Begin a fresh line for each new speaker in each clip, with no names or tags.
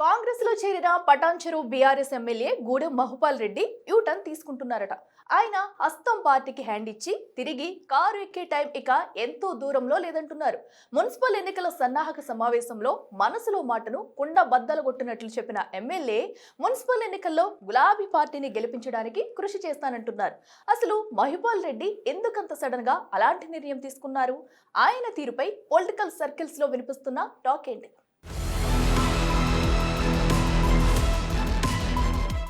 కాంగ్రెస్ లో చేరిన Patancheru BRS MLA Gudem Mahipal Reddy U turn తీసుకుంటున్నారట. ఆయన హస్తం పార్టీకి హ్యాండ్ ఇచ్చి తిరిగి కారు ఎక్కే టైం ఇక ఎంతో దూరంలో లేదంటున్నారు. మున్సిపల్ ఎన్నికల సన్నాహక సమావేశంలో మనసులో మాటను కుండ బద్దలు కొట్టినట్లు చెప్పిన ఎమ్మెల్యే మున్సిపల్ ఎన్నికల్లో గులాబీ పార్టీని గెలిపించడానికి కృషి చేస్తానంటున్నారు. అసలు మహుపాల్ రెడ్డి ఎందుకంత సడన్ గా అలాంటి నిర్ణయం తీసుకున్నారు? ఆయన తీరుపై పొలిటికల్ సర్కిల్స్ లో వినిపిస్తున్న టాక్ ఏంటి?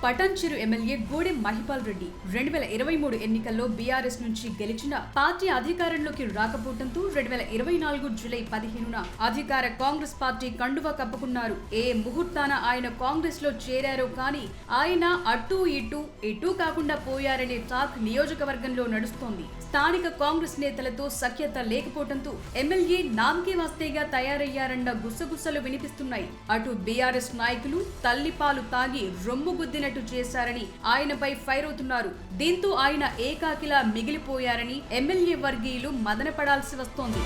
పటాన్చెరు ఎమ్మెల్యే గూడెం మహిపాల్ రెడ్డి 2023 ఎన్నికల్లో బీఆర్ఎస్ నుంచి గెలిచిన పార్టీ అధికారంలోకి రాకపోవడంతో 2024 జూలై 15న అధికార కాంగ్రెస్ పార్టీ కండువా కప్పుకున్నారు. ఏ ముహూర్తాన ఆయన కాంగ్రెస్ లో చేరారో కానీ ఆయన అటూ ఇటూ కాకుండా పోయారనే టాక్ నియోజకవర్గంలో నడుస్తోంది. స్థానిక కాంగ్రెస్ నేతలతో సఖ్యత లేకపోవడంతో ఎమ్మెల్యే నామకే వస్తేగా తయారయ్యారన్న గుసగుసలు వినిపిస్తున్నాయి. అటు బీఆర్ఎస్ నాయకులు తల్లిపాలు తాగి రొమ్ము గుద్దిన చేశారని ఆయనపై ఫైర్ అవుతున్నారు. దీంతో ఆయన ఏకాకిలా మిగిలిపోయారని ఎమ్మెల్యే వర్గీయులు మదనపడాల్సి వస్తోంది.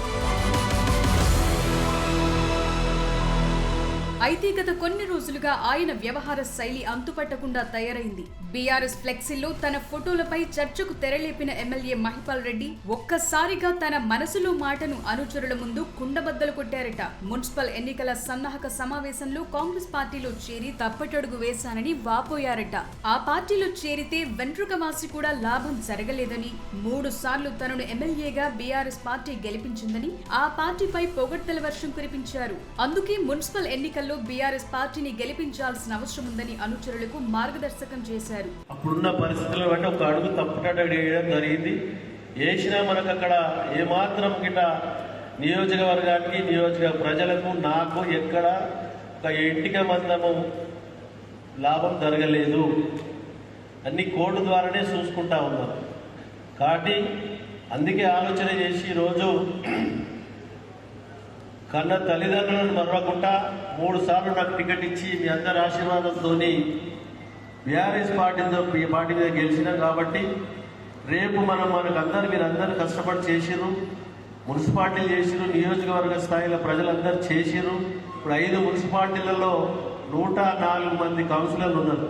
అయితే గత కొన్ని రోజులుగా ఆయన వ్యవహార శైలి అంతుపట్టకుండా తయారైంది. బీఆర్ఎస్ ఫ్లెక్సీల్లో తన ఫోటోలపై చర్చకు తెరలేపిన ఎమ్మెల్యే మహిపాల్ రెడ్డి ఒక్కసారిగా తన మనసులో మాటను అనుచరుల ముందు కుండబద్దలు కొట్టారట. మున్సిపల్ ఎన్నికల సన్నాహక సమావేశంలో కాంగ్రెస్ పార్టీలో చేరి తప్పటడుగు వేశానని వాపోయారట. ఆ పార్టీలో చేరితే వెంట్రుక వాసి కూడా లాభం జరగలేదని, 3 సార్లు తనను ఎమ్మెల్యేగా బీఆర్ఎస్ పార్టీ గెలిపించిందని ఆ పార్టీపై పొగడ్తల వర్షం కురిపించారు. అందుకే మున్సిపల్ ఎన్నికల్లో బీఆర్ఎస్ పార్టీని గెలిపించాల్సిన అవసరం ఉందని అనుచరులకు మార్గదర్శకం చేశారు.
అప్పుడున్న పరిస్థితులను బట్టి ఒక అడుగు తప్పుటడుగు వేయడం జరిగింది. వేసినా మనకు అక్కడ ఏమాత్రం గిట్ట నియోజకవర్గానికి నియోజక ప్రజలకు నాకు ఎక్కడ ఒక ఇంటిక మందము లాభం జరగలేదు. అన్ని కోర్టు ద్వారానే చూసుకుంటా ఉన్నాం. కాబట్టి అందుకే ఆలోచన చేసి రోజు కన్న తల్లిదండ్రులను మరవకుండా 3 సార్లు నాకు టికెట్ ఇచ్చి మీ అందరి ఆశీర్వాదంతో బీఆర్ఎస్ పార్టీ మీద గెలిచినాం. కాబట్టి రేపు మనకందరూ మీరందరూ కష్టపడి చేసిర్రు, మున్సిపాలిటీలు చేసిర్రు, నియోజకవర్గ స్థాయిలో ప్రజలందరూ చేసిర్రు. ఇప్పుడు 5 మున్సిపాలిటీలలో 104 మంది కౌన్సిలర్లు ఉన్నారు.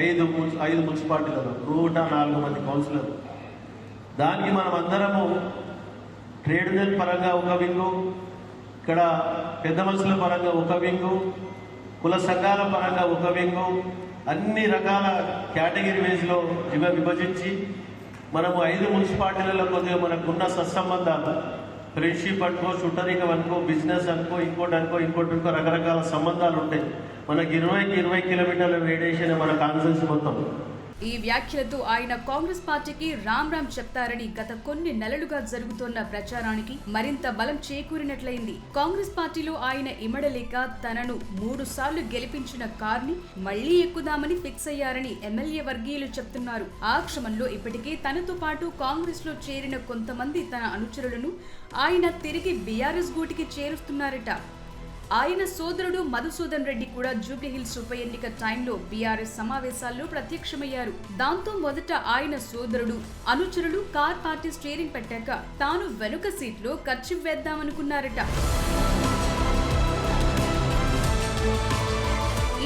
5 మున్సిపాలిటీలలో 104 మంది కౌన్సిలర్లు. దానికి మనం అందరము ట్రేడ్ యూనియన్ పరంగా ఒక వింగు, ఇక్కడ పెద్ద మనుషుల పరంగా ఒక వింగు, కుల సంఘాల పరంగా ఒక వింగు, అన్ని రకాల కేటగిరీ వైజ్లో విభజించి మనము 5 మున్సిపాలిటీలలో కొద్దిగా మనకున్న సత్సంబంధాలు, ఫ్రెండ్షిప్ అనుకో, చుట్టరికం అనుకో, బిజినెస్ అనుకో, ఇంకోటి రకరకాల సంబంధాలు ఉంటాయి. మనకి 20 కిలోమీటర్ల రేడియేషన్ మన కాన్సెన్స్ మొత్తం.
ఈ వ్యాఖ్యలతో ఆయన కాంగ్రెస్ పార్టీకి రామ్ చెప్తారని గత కొన్ని నెలలుగా జరుగుతోన్న ప్రచారానికి మరింత బలం చేకూరినట్లయింది. కాంగ్రెస్ పార్టీలో ఆయన ఇమడలేక తనను 3 సార్లు గెలిపించిన కార్ని మళ్లీ ఎక్కుదామని ఫిక్స్ అయ్యారని ఎమ్మెల్యే వర్గీయులు చెప్తున్నారు. ఆ క్రమంలో ఇప్పటికే తనతో పాటు కాంగ్రెస్ లో చేరిన కొంతమంది తన అనుచరులను ఆయన తిరిగి బీఆర్ఎస్ గూటికి చేరుస్తున్నారట. ఆయన సోదరుడు మధుసూదన్ రెడ్డి కూడా జూబ్లీహిల్స్ ఉప ఎన్నిక టైంలో బీఆర్ఎస్ సమావేశాల్లో ప్రత్యక్షమయ్యారు. దాంతో మొదట ఆయన సోదరుడు, అనుచరులు కార్ పార్టీ స్టీరింగ్ పెట్టాక తాను వెనుక సీట్లో ఖర్చు వేద్దామనుకున్నారట.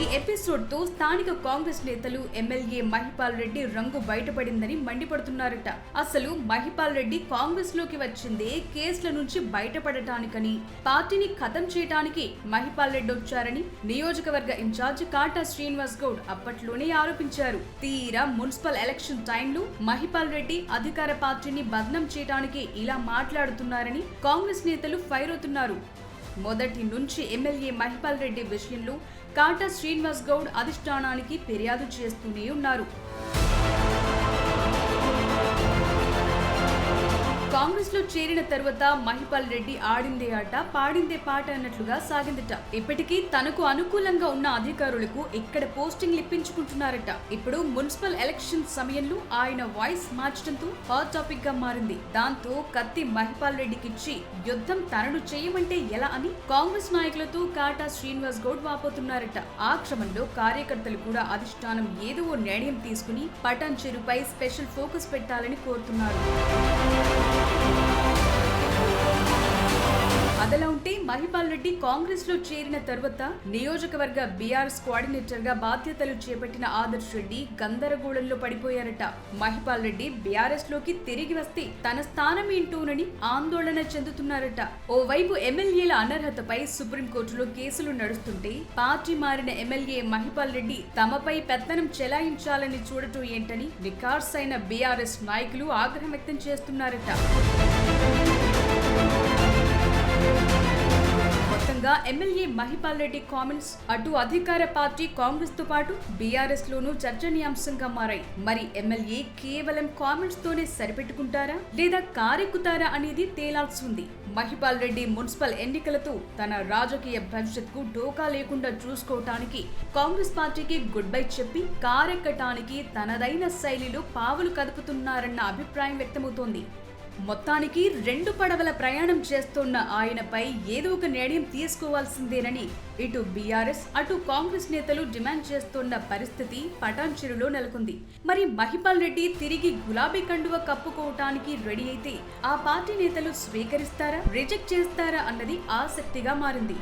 ఈ ఎపిసోడ్ తో స్థానిక కాంగ్రెస్ నేతలు ఎమ్మెల్యే మహిపాల్ రెడ్డి రంగు బయటపడిందని మండిపడుతున్నారట. అసలు మహిపాల్ రెడ్డి కాంగ్రెస్ లోకి వచ్చిందే కేసుల నుంచి బయటపడటానికని, పార్టీని ఖతం చేయడానికి మహిపాల్ రెడ్డి వచ్చారని నియోజకవర్గ ఇన్ఛార్జ్ కాటా శ్రీనివాస్ గౌడ్ అప్పట్లోనే ఆరోపించారు. తీరా మున్సిపల్ ఎలక్షన్ టైంలో మహిపాల్ రెడ్డి అధికార పార్టీని బదనం చేయడానికి ఇలా మాట్లాడుతున్నారని కాంగ్రెస్ నేతలు ఫైర్ అవుతున్నారు. మొదటి నుంచి ఎమ్మెల్యే మహిపాల్ రెడ్డి విషయంలో కాటా శ్రీనివాస్ గౌడ్ అధిష్టానానికి ఫిర్యాదు చేస్తూనే ఉన్నారు. కాంగ్రెస్ లో చేరిన తరువాత మహిపాల్ రెడ్డి ఆడిందే ఆట పాడిందే పాట అన్నట్లుగా సాగిందట. ఇప్పటికీ తనకు అనుకూలంగా ఉన్న అధికారులకు ఇక్కడ పోస్టింగ్లు ఇప్పించుకుంటున్నారట. ఇప్పుడు మున్సిపల్ ఎలక్షన్ సమయంలో ఆయన వాయిస్ మార్చడంతో హాట్ టాపిక్ గా మారింది. దాంతో కత్తి మహిపాల్ రెడ్డికిచ్చి యుద్ధం తనను చేయమంటే ఎలా అని కాంగ్రెస్ నాయకులతో కాటా శ్రీనివాస్ గౌడ్ వాపోతున్నారట. ఆ క్రమంలో కార్యకర్తలు కూడా అధిష్టానం ఏదో నిర్ణయం తీసుకుని పటాన్చెరుపై స్పెషల్ ఫోకస్ పెట్టాలని కోరుతున్నారు. అదలా ఉంటే మహిపాల్ రెడ్డి కాంగ్రెస్ లో చేరిన తరువాత నియోజకవర్గ బీఆర్ఎస్ కోఆర్డినేటర్ గా బాధ్యతలు చేపట్టిన ఆదర్శ్ రెడ్డి గందరగోళంలో పడిపోయారట. మహిపాల్ రెడ్డి బీఆర్ఎస్ లోకి తిరిగి వస్తే తన స్థానం ఏంటోనని ఆందోళన చెందుతున్నారట. ఓవైపు ఎమ్మెల్యేల అనర్హతపై సుప్రీంకోర్టులో కేసులు నడుస్తుంటే పార్టీ మారిన ఎమ్మెల్యే మహిపాల్ రెడ్డి తమపై పెత్తనం చెలాయించాలని చూడటం ఏంటని నిఖార్సైన బీఆర్ఎస్ నాయకులు ఆగ్రహం వ్యక్తం చేస్తున్నారట. మొత్తంగా ఎమ్మెల్యే మహిపాల్ రెడ్డి కామెంట్స్ అటు అధికార పార్టీ కాంగ్రెస్ తో పాటు బీఆర్ఎస్ లోనూ చర్చనీయాంశంగా మారాయి. మరి ఎమ్మెల్యే కేవలం కామెంట్స్ తోనే సరిపెట్టుకుంటారా లేదా కారెక్కుతారా అనేది తేలాల్సి ఉంది. మహిపాల్ రెడ్డి మున్సిపల్ ఎన్నికలతో తన రాజకీయ భవిష్యత్కు డోకా లేకుండా చూసుకోవటానికి కాంగ్రెస్ పార్టీకి గుడ్ బై చెప్పి కారెక్కటానికి తనదైన శైలిలో పావులు కదుపుతున్నారన్న అభిప్రాయం వ్యక్తమవుతోంది. మొత్తానికి 2 పడవల ప్రయాణం చేస్తున్న ఆయనపై ఏదో ఒక నిర్ణయం తీసుకోవాల్సిందేనని ఇటు బీఆర్ఎస్ అటు కాంగ్రెస్ నేతలు డిమాండ్ చేస్తున్న పరిస్థితి పటాన్చెరులో నెలకొంది. మరి మహిపాల్ రెడ్డి తిరిగి గులాబీ కండువ కప్పుకోవటానికి రెడీ అయితే ఆ పార్టీ నేతలు స్వీకరిస్తారా, రిజెక్ట్ చేస్తారా అన్నది ఆసక్తిగా మారింది.